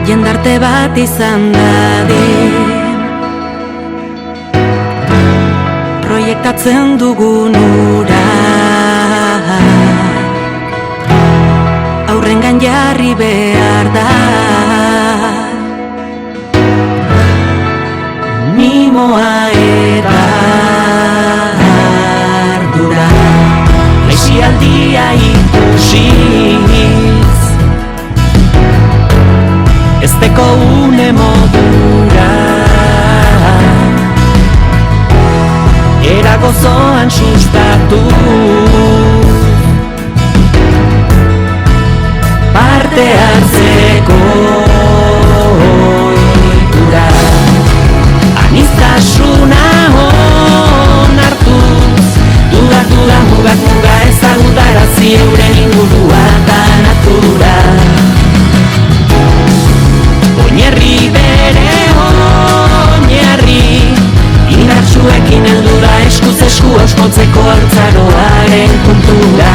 jendarte bat izan dadin. Proiektatzen dugun ura aurrengan jarri behar da. Mimoa eta ardura lexialdia ikusiz ezteko une modura era gozoan sustatu parte hartzeko ohitura aniztasuna onartuz dudak mugak muga ezagutarazi euren ingurua eta natura oinarri bere oinarri indartsuekin heldu da eskuz esku oskotzeko haurtzaroaren kultura.